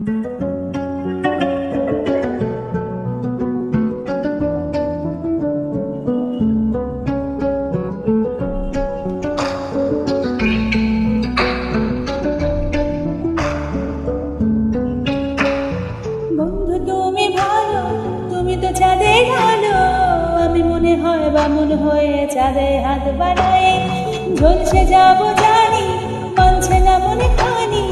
বন্ধু তুমি ভালো, তুমি তো চাঁদের আলো। আমি মনে হয় বামুন হয়ে চাঁদে হাত বাড়াই, ঝলসে যাব জানি, মানছে না মনে খানি।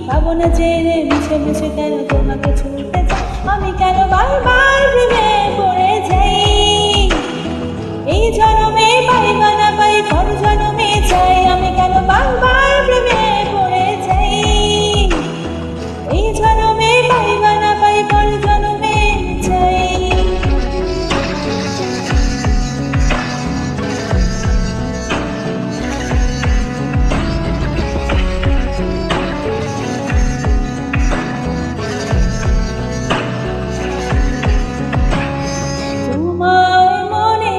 পাবো না জেনে মিশে মিশে কেন তোমাকে ছুটতে চাই, আমি কেন বারবার প্রেমে পড়ে যাই। এই জনমে পাই বা না পাই, পর জনমে চাই, আমি কেন বারবার প্রেমে পড়ে যাই। এই জনমে পাই বা না পাই, পর জনমে চাই। তোমার মনে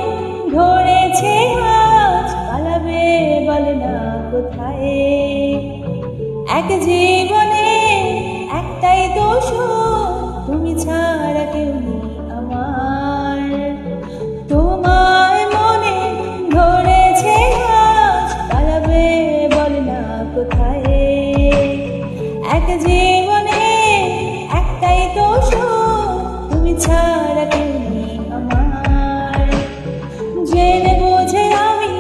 ধরেছে আজ, পালাবে বলে না কোথায়। এক জীবনে একটাই দোষ, তুমি ছাড়া কেউ নেই আমার। তোমার মনে ধরেছে আজ, পালাবে বলে না কোথায়। এক জীবনে একটাই দোষ, তুমি ছাড়া কেউ নেই আমার। জেনে বুঝে আমি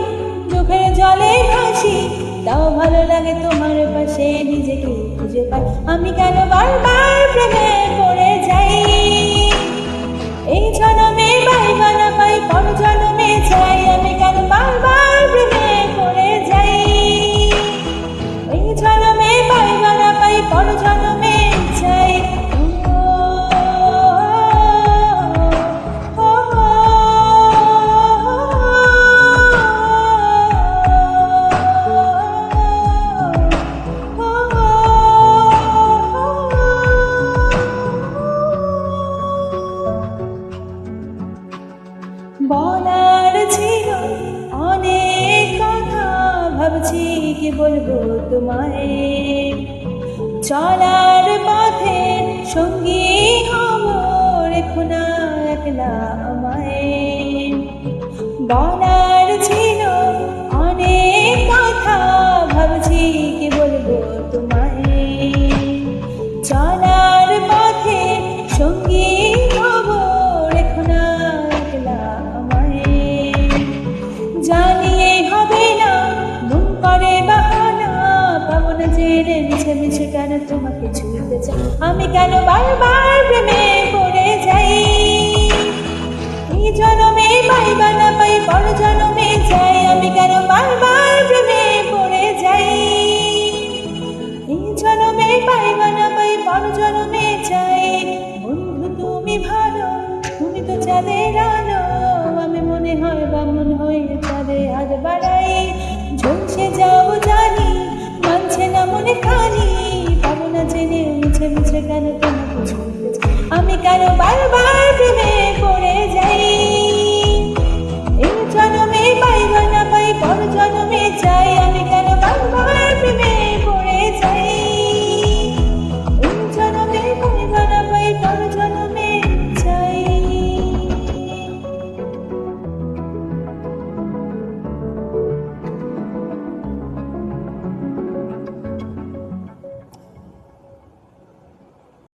চোখের জলে ভাসি, তাও ভালো লাগে তোমার পাশে নিজেকে খুঁজে পাই। আমি কেন বারবার প্রেমে পড়ে যাই। এই জনমে পাই বা না পাই, পর জনমে চাই, আমি কেন বারবার প্রেমে পড়ে যাই। এই জনমে পাই বা না পাই, পর জনমে চাই। বলার ছিল অনেক কথা, ভাবছি কি বলবো তোমায়। চলার পথে সঙ্গী হব, রেখো না একলা আমায়। বলার ছিল অনেক কথা, ভাবছি কি বলবো তোমায়। চলার পথে সঙ্গী হব, রেখো না একলা আমায়। জানিয়ে হবে না মন করে বাহানা, পাবো না জেনে মিছে মিছে কেন তোমাকে ছুঁতে চাই, আমি কেন বারবার প্রেমে পড়ে যাই। এই জনমে পাই বা না পাই, পর জনমে চাই, আমি কেন বারবার প্রেমে পড়ে যাই। এই জনমে পাই বা না পাই, পর জনমে চাই। বন্ধু তুমি ভালো, তুমি তো চাঁদের আলো। আমি মনে হয় বামুন হয়ে চাঁদে হাত বাড়াই, ঝলসে যাও জানি, মানছে না মনে খানি। পাবো না জেনে মিছে মিছে কেন তোমাকে ছুঁতে চাই, আমি কেন বারবার প্রেমে পড়ে যাই। এই জনমে পাই বা না পাই, পর জনমে চাই।